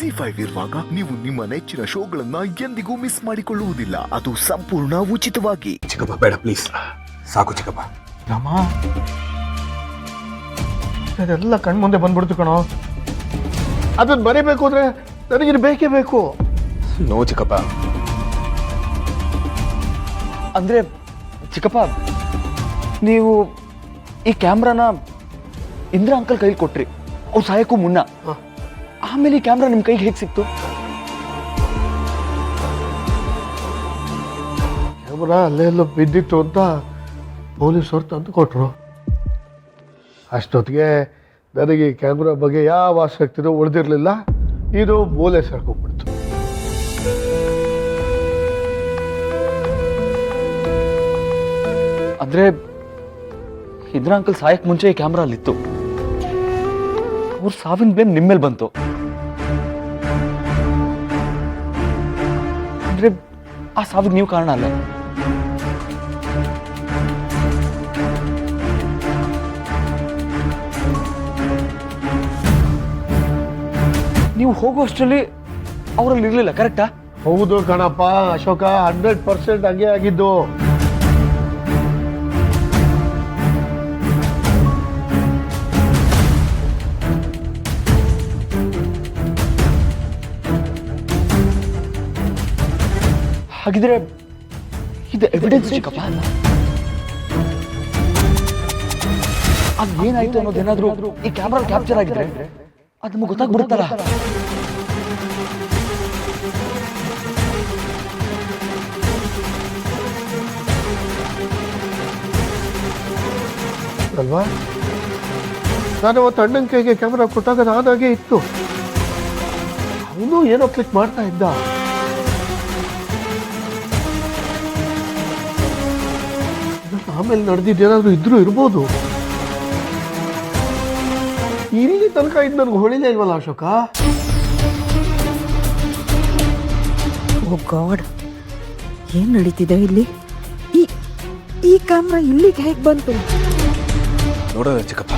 ZEE5 ಇರುವಾಗ ನೀವು ನಿಮ್ಮ ನೆಚ್ಚಿನ ಶೋಗಳನ್ನ ಎಂದಿಗೂ ಮಿಸ್ ಮಾಡಿಕೊಳ್ಳುವುದಿಲ್ಲ. ಅದು ಸಂಪೂರ್ಣ ಉಚಿತವಾಗಿ. ಚಿಕ್ಕಪ್ಪ ಬೇಡ ಪ್ಲೀಸ್, ಸಾಕು ಚಿಕ್ಕಪ್ಪ. ರಾಮ, ಅದೆಲ್ಲ ಕಣ್ಮುಂದೆ ಬಂದ್ಬಿಡ್ತು ಕಣೋ. ಅದನ್ನ ಬರೀಬೇಕು ಅಂದ್ರೆ ನನಗಿದು ಬೇಕೇ ಬೇಕು. ನೋ ಚಿಕ್ಕಪ್ಪ. ಅಂದ್ರೆ ಚಿಕ್ಕಪ್ಪ, ನೀವು ಈ ಕ್ಯಾಮ್ರಾನ ಇಂದ್ರ ಅಂಕಲ್ ಕೈಲಿ ಕೊಟ್ರಿ ಅವ್ರು ಸಾಯಕ್ಕೂ ಮುನ್ನ. ಆಮೇಲೆ ಈ ಕ್ಯಾಮ್ರಾ ನಿಮ್ ಕೈಗೆ ಹೇಗೆ ಸಿಕ್ತು? ಕ್ಯಾಮ್ರಾ ಅಲ್ಲೇ ಎಲ್ಲೋ ಬಿದ್ದಿತ್ತು ಅಂತ ಪೊಲೀಸವ್ರು ತಂದು ಕೊಟ್ರು. ಅಷ್ಟೊತ್ತಿಗೆ ನನಗೆ ಈ ಕ್ಯಾಮ್ರಾ ಬಗ್ಗೆ ಯಾವ ಆಸಕ್ತಿನೂ ಉಳಿದಿರಲಿಲ್ಲ. ಇದು ಮೂಲೆ ಸೇರ್ಕೊಂಡ್ಬಿಡ್ತು. ಅಂದ್ರೆ ಇಂದ್ರ ಅಂಕಲ್ ಸಾಯಕ್ ಮುಂಚೆ ಈ ಕ್ಯಾಮ್ರಾ ಅಲ್ಲಿತ್ತು. ಅವ್ರ ಸಾವಿನ ಬ್ಲೇಮ್ ನಿಮ್ಮೇಲೆ ಬಂತು. ಅಂದ್ರೆ ಆ ಸಾವಿಗೆ ನೀವು ಕಾರಣ ಅಲ್ಲ? ನೀವು ಹೋಗುವಷ್ಟರಲ್ಲಿ ಅವರಲ್ಲಿ ಇರ್ಲಿಲ್ಲ, ಕರೆಕ್ಟಾ? ಹೌದು ಕಣಪ್ಪ ಅಶೋಕ, 100% ಹಂಗೆ ಆಗಿದ್ದು. ಹಾಗಿದ್ರೆ ಇದು ಎವಿಡೆನ್ಸ್ ಚಿಕ್ಕಪ್ಪ. ಅದೇನಾಯ್ತು ಅನ್ನೋದೇನಾದ್ರೂ ಈ ಕ್ಯಾಮ್ರಾ ಕ್ಯಾಪ್ಚರ್ ಆಗಿದ್ರೆ ಅದು ನಮಗೆ ಗೊತ್ತಾಗ್ಬಿಡುತ್ತಲ್ಲ. ಅಲ್ವಾ? ನಾನು ಅವತ್ತು ಅಣ್ಣನ ಕೈಗೆ ಕ್ಯಾಮ್ರಾ ಕೊಟ್ಟಾಗ ನಾನಾಗೆ ಇತ್ತು. ಅವನು ಏನೋ ಕ್ಲಿಕ್ ಮಾಡ್ತಾ ಇದ್ದ. ಆಮೇಲೆ ನಡೆದಿದ್ದೇನಾದ್ರೂ ಇದ್ರೂ ಇರ್ಬೋದು. ಇಲ್ಲಿ ತನಕ ಇದು ನನಗೆ ಹೊಳಿಲೇ ಇಲ್ವಲ್ಲ ಅಶೋಕ. ಓ ಗಾಡ್, ಏನ್ ನಡೀತಿದೆ ಇಲ್ಲಿ? ಈ ಕ್ಯಾಮ್ರಾ ಇಲ್ಲಿಗೆ ಹೇಗೆ ಬಂತು? ನೋಡೋಣ ಚಿಕ್ಕಪ್ಪ,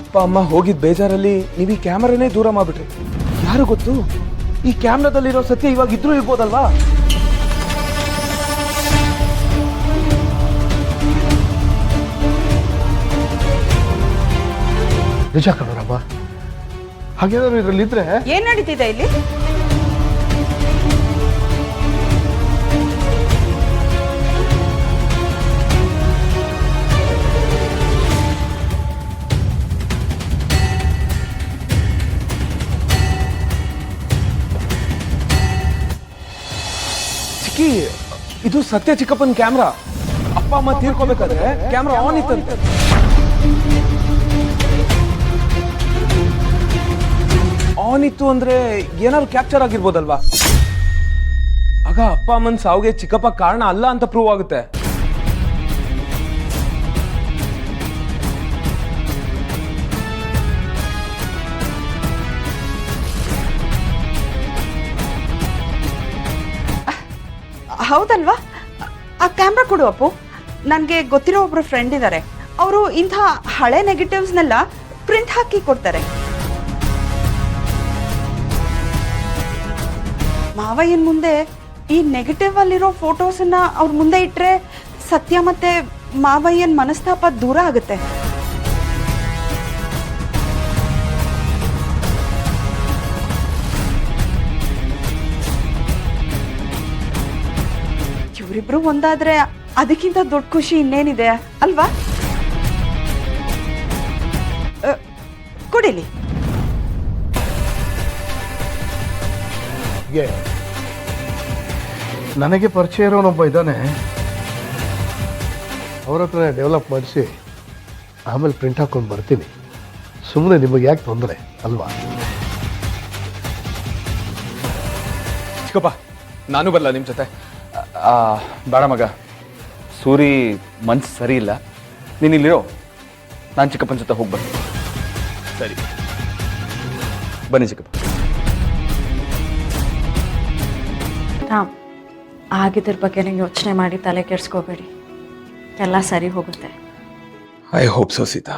ಅಪ್ಪ ಅಮ್ಮ ಹೋಗಿದ್ ಬೇಜಾರಲ್ಲಿ ನೀವು ಈ ಕ್ಯಾಮರಾನೇ ದೂರ ಮಾಡ್ಬಿಟ್ರಿ. ಯಾರು ಗೊತ್ತು, ಈ ಕ್ಯಾಮ್ರಾದಲ್ಲಿರೋ ಸತ್ಯ ಇವಾಗ ಇದ್ರೂ ಇರ್ಬೋದಲ್ವಾ? ನಿಜ ಕಣರಮ್ಮ, ಹಾಗೇನಾದ್ರು ಇದ್ರಲ್ಲಿ ಇದ್ರೆ. ಏನ್ ನಡೀತಿದೆ ಇಲ್ಲಿ? ಚಿಕ್ಕಿ, ಇದು ಸತ್ಯ ಚಿಕ್ಕಪ್ಪನ ಕ್ಯಾಮ್ರಾ. ಅಪ್ಪ ಅಮ್ಮ ತೀರ್ಕೋಬೇಕಾದ್ರೆ ಕ್ಯಾಮ್ರಾ ಆನ್ ಇತ್ತಂತೆ. ಆನ್ ಇತ್ತು ಅಂದ್ರೆ ಏನಾದ್ರು ಕ್ಯಾಪ್ಚರ್ ಆಗಿರ್ಬೋದಲ್ವಾ? ಆಗ ಅಪ್ಪ ಅಮ್ಮನ ಸಾವಿಗೆ ಚಿಕ್ಕಪ್ಪ ಕಾರಣ ಅಲ್ಲ ಅಂತ ಪ್ರೂವ್ ಆಗುತ್ತೆ. ಹೌದಲ್ವಾ? ಆ ಕ್ಯಾಮ್ರಾ ಕೊಡು ಅಪ್ಪು. ನನಗೆ ಗೊತ್ತಿರೋ ಒಬ್ರು ಫ್ರೆಂಡ್ ಇದ್ದಾರೆ. ಅವರು ಇಂಥ ಹಳೆ ನೆಗೆಟಿವ್ಸ್ನೆಲ್ಲ ಪ್ರಿಂಟ್ ಹಾಕಿ ಕೊಡ್ತಾರೆ. ಮಾವಯ್ಯನ ಮುಂದೆ ಈ ನೆಗೆಟಿವ್ ಅಲ್ಲಿರೋ ಫೋಟೋಸನ್ನ ಅವ್ರ ಮುಂದೆ ಇಟ್ಟರೆ ಸತ್ಯ ಮತ್ತೆ ಮಾವಯ್ಯನ ಮನಸ್ತಾಪ ದೂರ ಆಗುತ್ತೆ. ಇವರಿಬ್ರು ಒಂದಾದ್ರೆ ಅದಕ್ಕಿಂತ ದೊಡ್ಡ ಖುಷಿ ಇನ್ನೇನಿದೆ ಅಲ್ವಾ? ಕೊಡಿಲಿ. ನನಗೆ ಪರಿಚಯ ಇರೋನೊಬ್ಬ ಇದ್ದಾನೆ. ಅವ್ರ ಹತ್ರ ಡೆವಲಪ್ ಮಾಡಿಸಿ ಆಮೇಲೆ ಪ್ರಿಂಟ್ ಹಾಕೊಂಡು ಬರ್ತೀನಿ. ಸುಮ್ಮನೆ ನಿಮಗೆ ಯಾಕೆ ತೊಂದರೆ ಅಲ್ವಾ? ಚಿಕ್ಕಪ್ಪ, ನಾನು ಬರಲ್ಲ ನಿಮ್ಮ ಜೊತೆ. ಬೇಡ ಮಗ, ಸೂರಿ ಮನ್ಸು ಸರಿ ಇಲ್ಲ. ನೀನು ಇಲ್ಲಿರೋ, ನಾನು ಚಿಕ್ಕಪ್ಪನ ಜೊತೆ ಹೋಗಿ ಬರ್ತೀನಿ. ಸರಿ, ಬನ್ನಿ ಚಿಕ್ಕಪ್ಪ. ರಾಮ್, ಆಗಿದ್ರ ಬಗ್ಗೆ ನೀವು ಯೋಚನೆ ಮಾಡಿ ತಲೆ ಕೆಡಿಸ್ಕೋಬೇಡಿ, ಎಲ್ಲ ಸರಿ ಹೋಗುತ್ತೆ. I hope so Sita.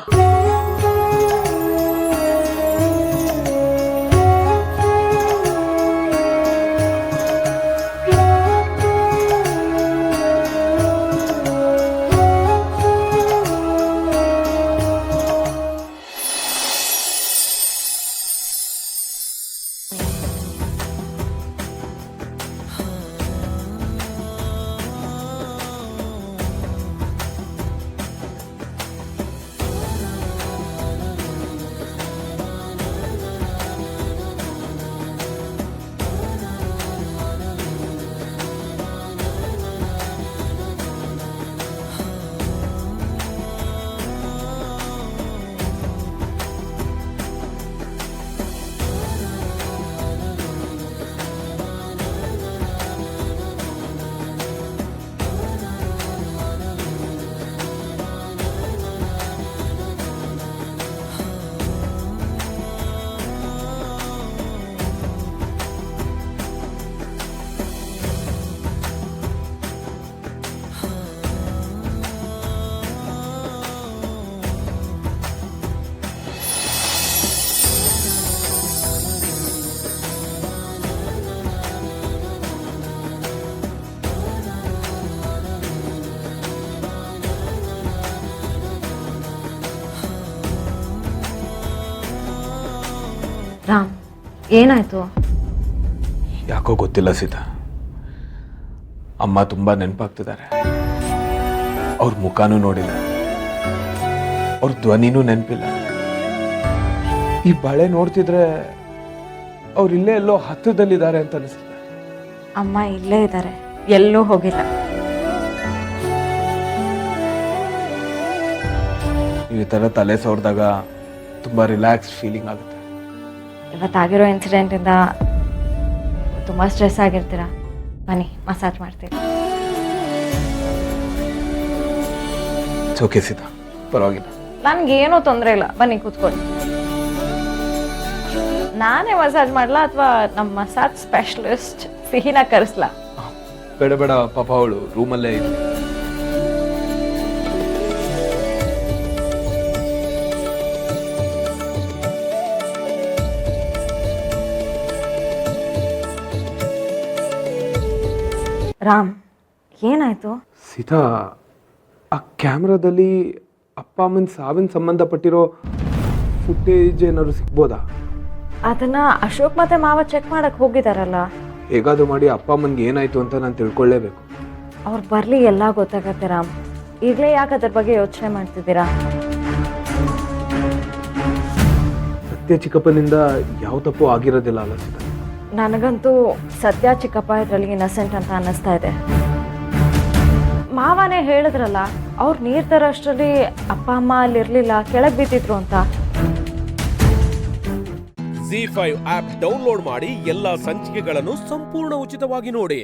ಏನಾಯ್ತು? ಯಾಕೋ ಗೊತ್ತಿಲ್ಲ ಸೀತಾ, ಅಮ್ಮ ತುಂಬಾ ನೆನಪಾಗ್ತಿದ್ದಾರೆ. ಅವ್ರ ಮುಖನೂ ನೋಡಿಲ್ಲ, ಅವ್ರ ಧ್ವನಿನೂ ನೆನಪಿಲ್ಲ. ಈ ಬಳೆ ನೋಡ್ತಿದ್ರೆ ಅವ್ರು ಇಲ್ಲೇ ಎಲ್ಲೋ ಹತ್ತದಲ್ಲಿದ್ದಾರೆ ಅಂತ ಅನಿಸ್ತಿದೆ. ಅಮ್ಮ ಇಲ್ಲೇ ಇದ್ದಾರೆ, ಎಲ್ಲೂ ಹೋಗಿಲ್ಲ. ಈ ಥರ ತಲೆ ಸೋರಿದಾಗ ತುಂಬ ರಿಲ್ಯಾಕ್ಸ್ ಫೀಲಿಂಗ್ ಆಗುತ್ತೆ. ಇವತ್ತಾಗಿರೋ ಇನ್ಸಿಡೆಂಟಿಂದ ತುಂಬ ಸ್ಟ್ರೆಸ್ ಆಗಿರ್ತೀರಾ. ಬನ್ನಿ, ಮಸಾಜ್ ಮಾಡ್ತೀನಿ. ಓಕೆ ಸೀತಾ, ಪರವಾಗಿಲ್ಲ. ನನಗೇನೂ ತೊಂದರೆ ಇಲ್ಲ, ಬನ್ನಿ ಕೂತ್ಕೊಳ್ಳಿ. ನಾನೇ ಮಸಾಜ್ ಮಾಡಲಾ ಅಥವಾ ನಮ್ಮ ಮಸಾಜ್ ಸ್ಪೆಷಲಿಸ್ಟ್ ಸಿಹಿನ ಕರೆಸ್ಲಾ? ಬೇಡ ಬೇಡ, ಪಾಪ ಅವಳು ರೂಮಲ್ಲೇ ಇದೆ. ರಾಮ್, ಏನಾಯ್ತು? ಸೀತಾ, ಆ ಕ್ಯಾಮ್ರಾದಲ್ಲಿ ಅಪ್ಪ ಅಮ್ಮನ ಸಾವಿನ ಸಂಬಂಧಪಟ್ಟಿರೋ ಫುಟೇಜ್ ಏನಾದ್ರು ಸಿಗ್ಬೋದಾ? ಅದನ್ನ ಅಶೋಕ್ ಮತ್ತೆ ಮಾವ ಚೆಕ್ ಮಾಡಕ್ ಹೋಗಿದಾರಲ್ಲ. ಹೇಗಾದ್ರೂ ಮಾಡಿ ಅಪ್ಪ ಅಮ್ಮನಿಗೆ ಏನಾಯ್ತು ಅಂತ ನಾನು ತಿಳ್ಕೊಳ್ಳೇಬೇಕು. ಅವ್ರು ಬರ್ಲಿ, ಎಲ್ಲ ಗೊತ್ತಾಗತ್ತೆ ರಾಮ್. ಈಗಲೇ ಯಾಕೆ ಅದ್ರ ಬಗ್ಗೆ ಯೋಚನೆ ಮಾಡ್ತಿದ್ದೀರಾ? ಸತ್ಯ ಚಿಕ್ಕಪ್ಪನಿಂದ ಯಾವ ತಪ್ಪು ಆಗಿರೋದಿಲ್ಲ ಅಲ್ಲ ಸೀತಾ? ನನಗಂತೂ ಸದ್ಯ ಚಿಕ್ಕಪ್ಪ ಇದರಲ್ಲಿ ಇನ್ನಸೆಂಟ್ ಅಂತ ಅನ್ನಿಸ್ತಾ ಇದೆ. ಮಾವನೇ ಹೇಳಿದ್ರಲ್ಲ, ಅವ್ರು ನೀರು ತರೋಷ್ಟರಲ್ಲಿ ಅಪ್ಪ ಅಮ್ಮ ಅಲ್ಲಿರ್ಲಿಲ್ಲ, ಕೆಳಗೆ ಬಿದ್ದಿದ್ರು ಅಂತ. ZEE5 ಆಪ್ ಡೌನ್ಲೋಡ್ ಮಾಡಿ ಎಲ್ಲಾ ಸಂಚಿಕೆಗಳನ್ನು ಸಂಪೂರ್ಣ ಉಚಿತವಾಗಿ ನೋಡಿ.